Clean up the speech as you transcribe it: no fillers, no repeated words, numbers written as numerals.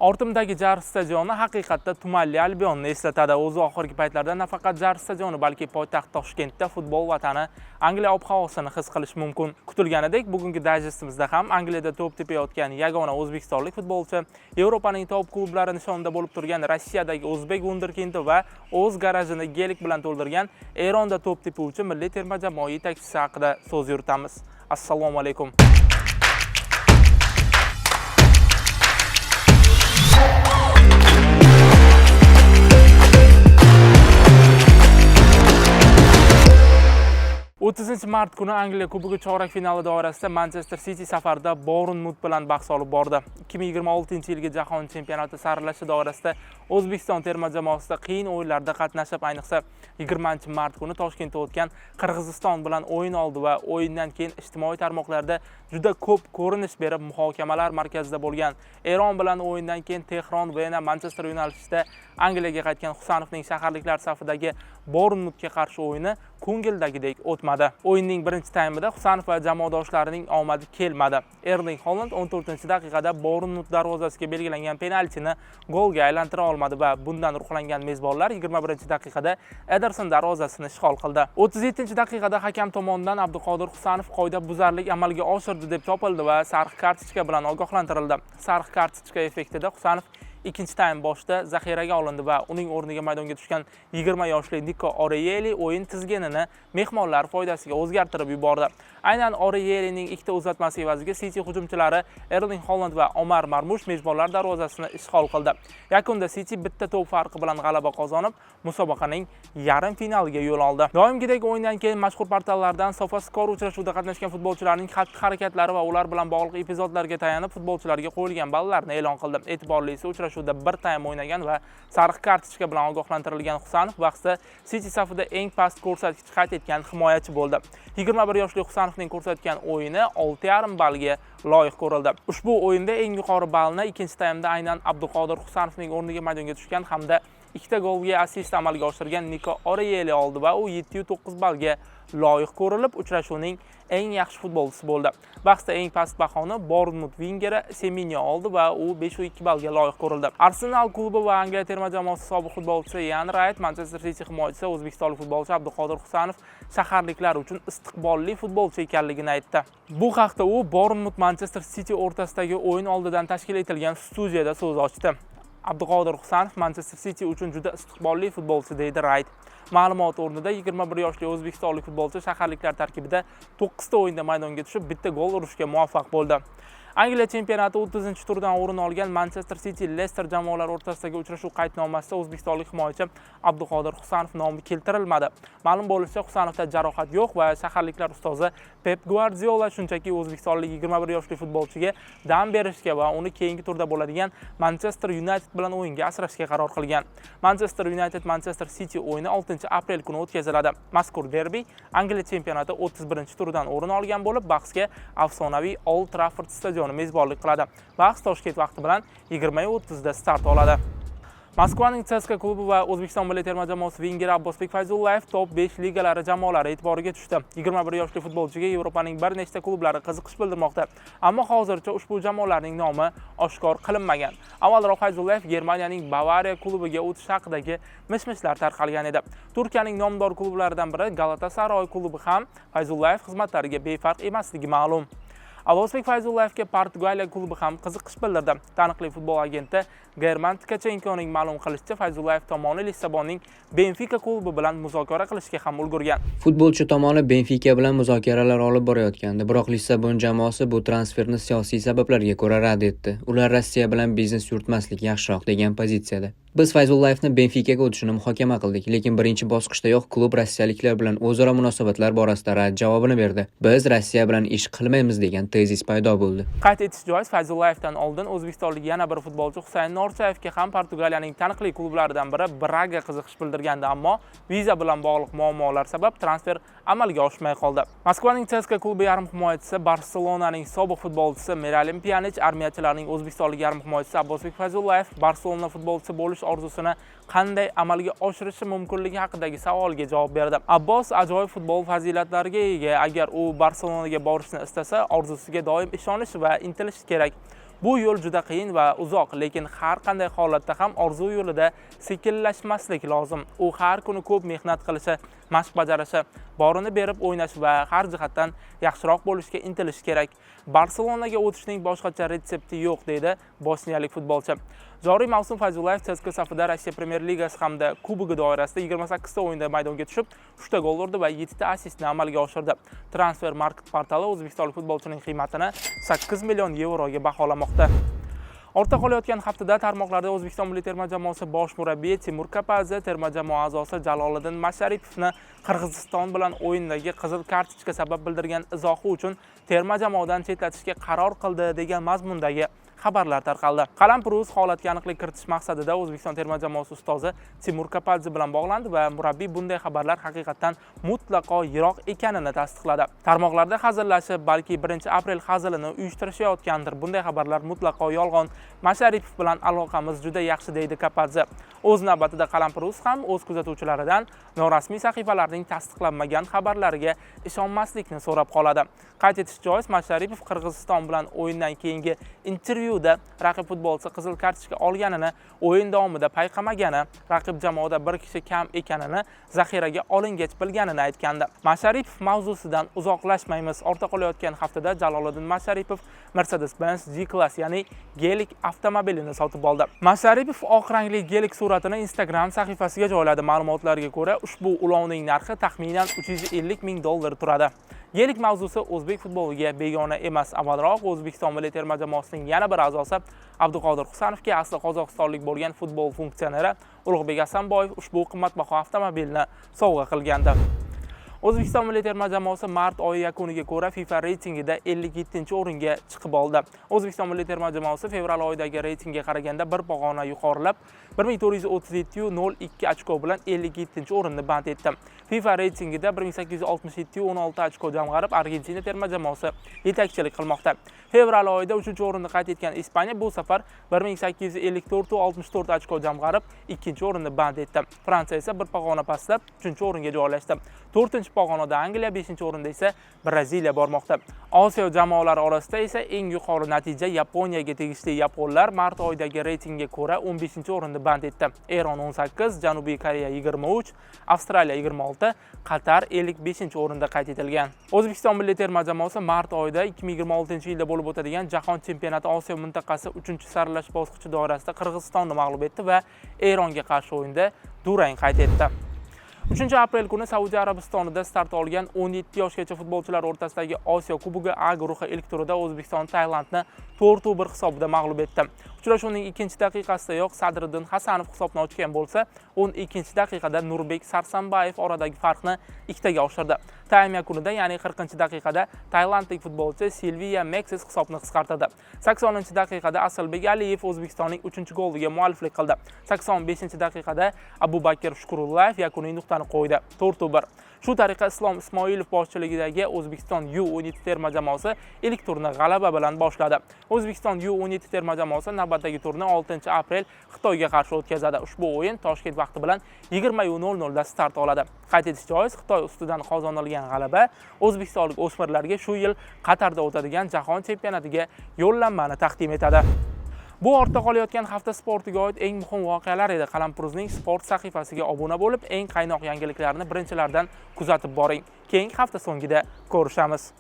Ortimdagi Jar stadioni haqiqatda tumanli Albionni eslatadi. O'zi oxirgi paytlarda nafaqat Jar stadioni, balki poytaxt Toshkentda futbol vatani Angliya ob-havosini his qilish mumkin. Kutilganidek, bugungi dayjestimizda ham Angliyada to'p tepayotgan yagona o'zbekistonlik futbolchi, Yevropaning top klublari nishonida bo'lib turgan Rossiyadagi o'zbek wunderkindi va o'z garajini gelik bilan to'ldirgan Eronda to'p tepuvchi milliy terma jamoa yetakchisi haqida so'z yuritamiz. Assalomu alaykum. 30 mart kuni Angliya Kubogi chorak finali doirasida Manchester City safarda Bournemouth bilan bahs olib bordi. 2026-yilgi Jahon chempionati saralashi doirasida O'zbekiston terma jamoasida qiyin o'yinlarda qatnashib, ayniqsa 20-mart kuni Toshkentda o'tgan Qirg'iziston bilan o'yin oldi va o'yindan keyin ijtimoiy tarmoqlarda juda ko'p ko'rinish berib, muhokamalar markazida bo'lgan Eron bilan o'yindan keyin Tehron, Vena, Manchester yo'nalishida Angliyaga qaytgan Husanovning shaharliklar safidagi Bournemouthga qarshi o'yini ko'ngildagidek o'tmadi. O'yinning birinchi taymida Husanov va jamoadoshlarining omadi kelmadi. Erling Haaland 14-daqiqada Bournemouth darvozasiga belgilangan penaltini golga aylantira olmadi va bundan ruhlangan mezbonlar 21-daqiqada Ederson darvozasini ishg'ol qildi. 37-daqiqada hakam tomonidan Abduqodir Husanov qoidabuzarlik amalga oshirdi deb topildi va sariq kartochka bilan ogohlantirildi. Sariq kartochka effektida Husanov ikkinchi taym boshida zaxiraga olindi va uning o'rniga maydonga tushgan 20 yoshli Nico Oreyeli o'yin tizginini mehmonlar foydasiga o'zgartirib yubordi. Aynan Oreyelining ikkita uzatmasi evaziga City hujumchilari Erling Haaland va Omar Marmush mezbonlar darvozasini ishg'ol qildi. Yakunda City bitta to'p farqi bilan g'alaba qozonib, musobaqaning yarim finaliga yo'l oldi. Doimgidek o'yindan keyin mashhur portallardan SofaScore uchrashuvda qatnashgan futbolchilarning xatti-harakatlari va ular bilan bog'liq epizodlarga tayanib, futbolchilarga qo'yilgan ballarni e'lon qildi. E'tiborlisi uchrashuvda bir taym o'ynagan va sariq kartochka bilan ogohlantirilgan Husanov bahsda City safida eng past ko'rsatkich qayd etgan himoyachi bo'ldi. 21 yoshli Husanovning ko'rsatgan o'yini 6,5 ballga loyiq ko'rildi. Ushbu o'yinda eng yuqori ballni ikkinchi taymda aynan Abduqodir Husanovning o'rniga maydonga tushgan hamda ikkita golga assist amalga oshirgan Nico Oreyeli oldi va u 7,9 ballga loyiq ko'rilib, uchrashuvning eng yaxshi futbolchisi bo'ldi. Bahsda eng past bahoni Bournemouth wingeri Semenyo oldi va u 5,2 ballga loyiq ko'rildi. Arsenal klubi va Angliya terma jamoasi sobiq futbolchisi Ian Wright, Manchester City himoyachisi o'zbekistonlik futbolchi Abduqodir Husanov shaharliklar uchun istiqbolli futbolchi ekanligini aytdi. Bu haqda u Bournemouth Manchester City o'rtasidagi o'yin oldidan tashkil etilgan studiyada so'z ochdi. Abduqodir Husanov Manchester City uchun juda istiqbolli futbolchi deydi Wright. Ma'lumot o'rnida 21 yoshli o'zbekistonlik futbolchi shaharliklar tarkibida 9 ta o'yinda maydonga tushib, bitta gol urishga muvaffaq bo'ldi. Angliya chempionati 30-turdan o'rin olgan Manchester City Leicester jamoalari o'rtasidagi uchrashuv qaydnomasida o'zbekistonlik himoyachi Abduqodir Husanov nomi keltirilmadi. Ma'lum bo'lishicha, Husanovda jarohat yo'q va shaharliklar ustozi Pep Guardiola shunchaki o'zbekistonlik 21 yoshli futbolchiga dam berishga va uni keyingi turda bo'ladigan Manchester United bilan o'yinga asrashga qaror qilgan. Manchester United Manchester City o'yini 6-aprel kuni o'tkaziladi. Mazkur derbi Angliya chempionati 31-turdan o'rin olgan bo'lib, bahsga afsonaviy Old Trafford stadioni mezbonlik qiladi. Bahs Toshkent vaqti bilan 20:30 da start oladi. Moskvaning CSKA klubi va O'zbekiston milliy terma jamoasi vingeri Abbosbek Fayzullayev top 5 ligalari jamoalari e'tiboriga tushdi. 21 yoshli futbolchiga Yevropaning bir nechta klublari qiziqish bildirmoqda, ammo hozircha ushbu jamoalarning nomi oshkor qilinmagan. Avvalroq Fayzullayev Germaniyaning Bavariya klubiga o'tish haqidagi mish-mishlar tarqalgan edi. Turkiyaning nomdor klublaridan biri Galatasaray klubi ham Fayzullayev xizmatlariga befarq emasligi ma'lum. Abbosbek Fayzullayevga Portugaliya klubi ham qiziqish bildirdi. Taniqli futbol agenti German Tkachenkoning ma'lum qilishicha, Fayzullayev tomoni Lissabonning Benfica klubi bilan muzokara qilishga ham ulgurgan. Futbolchi tomoni Benfica bilan muzokaralar olib borayotgandi, biroq Lissabon jamoasi bu transferni siyosiy sabablarga ko'ra rad etdi. Ular Rossiya bilan biznes yuritmaslik yaxshiroq degan pozitsiyada. Biz Fayzullayevni Benficaga o'tishini muhokama qildik, lekin birinchi bosqichdayoq klub rossiyaliklar bilan o'zaro munosabatlar borasida rad javobini berdi. Biz Rossiya bilan ish qilmaymiz degan tezis paydo bo'ldi. Qayd etish joiz, Fayzullayevdan oldin o'zbekistonlik yana bir futbolchi Husayn Norchayevga ham Portugaliyaning taniqli klublaridan biri Braga qiziqish bildirgandi, ammo viza bilan bog'liq muammolar sabab transfer amalga oshmay qoldi. Moskvaning CSKA klubi yarim himoyachisi Barselonaning sobiq futbolchisi Miralem Pjanic, armiyachilarning o'zbekistonlik yarim himoyachisi Abbosbek Fayzullayev Barselona futbolchisi bo'lish orzusini qanday amalga oshirishi mumkinligi haqidagi savolga javob berdi. Abbos ajoyib futbol fazilatlariga ega. Agar u Barselonaga borishni istasa, orzusiga doim ishonish va intilish kerak. Bu yo'l juda qiyin va uzoq, lekin har qanday holatda ham orzu yo'lida sekinlashmaslik lozim. U har kuni ko'p mehnat qilishi, mashq bajarishi, borini berib o'ynash va har jihatdan yaxshiroq bo'lishga intilish kerak. Barselonaga o'tishning boshqacha retsepti yo'q, deydi bosniyalik futbolchi. Joriy mavsum Fayzullayev CSKA safida Rossiya Premyer Ligasi hamda Kubogi doirasida 28 ta o'yinda maydonga tushib, 3 ta gol urdi va 7 ta assistni amalga oshirdi. Transfer Market portali o'zbekistonlik futbolchining qiymatini 8 million yevroga baholamoqda. Ortda qolayotgan haftada tarmoqlarda O'zbekiston milliy terma jamoasi bosh murabbiyi Timur Kapadze, terma jamoa a'zosi Jaloliddin Masharipovni Qirg'iziston bilan o'yindagi qizil kartochka sabab bildirgan izohi uchun terma jamoadan chetlatishga qaror qildi degan mazmundagi xabarlar tarqaldi. Qalampiruz holatga aniqlik kiritish maqsadida O'zbekiston terma jamoasi ustozi Timur Kapadze bilan bog'landi va murabbiy bunday xabarlar haqiqatan mutlaqo yiroq ekanini tasdiqladi. Tarmoqlarda hazillashib, balki 1-aprel hazilini uyushtirishayotgandir. Bunday xabarlar mutlaqo yolg'on. Masharipov bilan aloqamiz juda yaxshi, deydi Kapadze. O'z navbatida Qalampiruz ham o'z kuzatuvchilaridan norasmiy sahifalarning tasdiqlanmagan xabarlariga ishonmaslikni so'rab qoladi. Qayd etish joiz, Masharipov Qirg'iziston bilan o'yindan keyingi intervyuda raqib futbolchi qizil kartochka olganini, o'yin davomida payqamagani, raqib jamoada bir kishi kam ekanini, zaxiraga olingach bilganini aytgandi. Masharipov mavzusidan uzoqlashmaymiz. Ortda qolayotgan haftada Jaloliddin Masharipov Mercedes-Benz G-Class, ya'ni Gelik avtomobilini sotib oldi. Masharipov oq rangli Gelik suratini Instagram sahifasiga joyladi. Ma'lumotlarga ko'ra, ushbu ulovning narxi taxminan $350 ming turadi. Gelik mavzusi o'zbek futboliga begona emas. Avvalroq O'zbekiston milliy terma jamoasining yana bir a'zosi Abduqodir Husanovga asli qozog'istonlik bo'lgan futbol funksioneri Ulug'bek Asanboyev ushbu qimmatbaho avtomobilni sovg'a qilgandi. O'zbekiston milliy terma jamoasi mart oyi yakuniga ko'ra FIFA reytingida 57-o'ringa chiqib oldi. O'zbekiston milliy terma jamoasi fevral oyidagi reytingga qaraganda bir pog'ona yuqorilab 1437.02 ochko bilan 57-o'rinni band etdi. FIFA reytingida 1867.16 ochko jamg'arib, Argentina terma jamoasi yetakchilik qilmoqda. Fevral oyida 3-o'rinni qayd etgan Ispaniya bu safar 1854.64 ochko jamg'arib, 2-o'rinni band etdi. Fransiya esa bir pog'ona pastlab 3-o'ringa joylashdi. 4-pog'onada Angliya, 5-o'rinda esa Braziliya bormoqda. Osiyo jamoalari orasida esa eng yuqori natija Yaponiyaga tegishli. Yaponlar mart oyidagi reytingga ko'ra 15-o'rinni band etdi. Eron 18, Janubiy Koreya 23, Avstraliya 26, Qatar 55-o'rinda qayd etilgan. O'zbekiston milliy terma jamoasi mart oyida 2026-yilda bo'lib o'tadigan Jahon chempionati Osiyo mintaqasi 3-saralash bosqichi doirasida Qirg'izistonni mag'lub etdi va Eronga qarshi o'yinda durang qayd etdi. 3-aprel kuni Saudiya Arabistonida start olgan 17 yoshgacha futbolchilar o'rtasidagi Osiyo Kubogi A guruhi ilk turida O'zbekiston Tailandni 4-1 hisobida mag'lub etdi. Uchrashuvning 2-daqiqasidayoq Sadriddin Hasanov hisobni ochgan bo'lsa, 12-daqiqada Nurbek Sarsanbayev oradagi farqni 2 ga oshirdi. Taym yakunida, ya'ni 40-daqiqada tailandlik futbolchi Silvia Meksis hisobni qisqartirdi. 80-daqiqada Asalbek Aliyev O'zbekistonning 3-goliga mualliflik qildi. 85-daqiqada Abubakir Shukurullayev yakuniy nuqtani qo'ydi. 4-1. Shu tariqa Islom Ismoilov boshchiligidagi O'zbekiston U17 terma jamoasi ilk turni g'alaba bilan boshladi. O'zbekiston U17 terma jamoasi navbatdagi turni 6-aprel Xitoyga qarshi o'tkazadi. Ushbu o'yin Toshkent vaqti bilan 20:00 da start oladi. Qayd etish joiz, Xitoy ustidan qozonilgan g'alaba o'zbekistonlik o'smirlarga shu yil Qatarda o'tadigan jahon chempionatiga yo'llanmani taqdim etadi. Bu ortda qolayotgan hafta sportiga oid eng muhim voqealar edi. Qalampiruzning sport sahifasiga obuna bo'lib, eng qaynoq yangiliklarni birinchilardan kuzatib boring. Keyingi hafta so'ngida ko'rishamiz.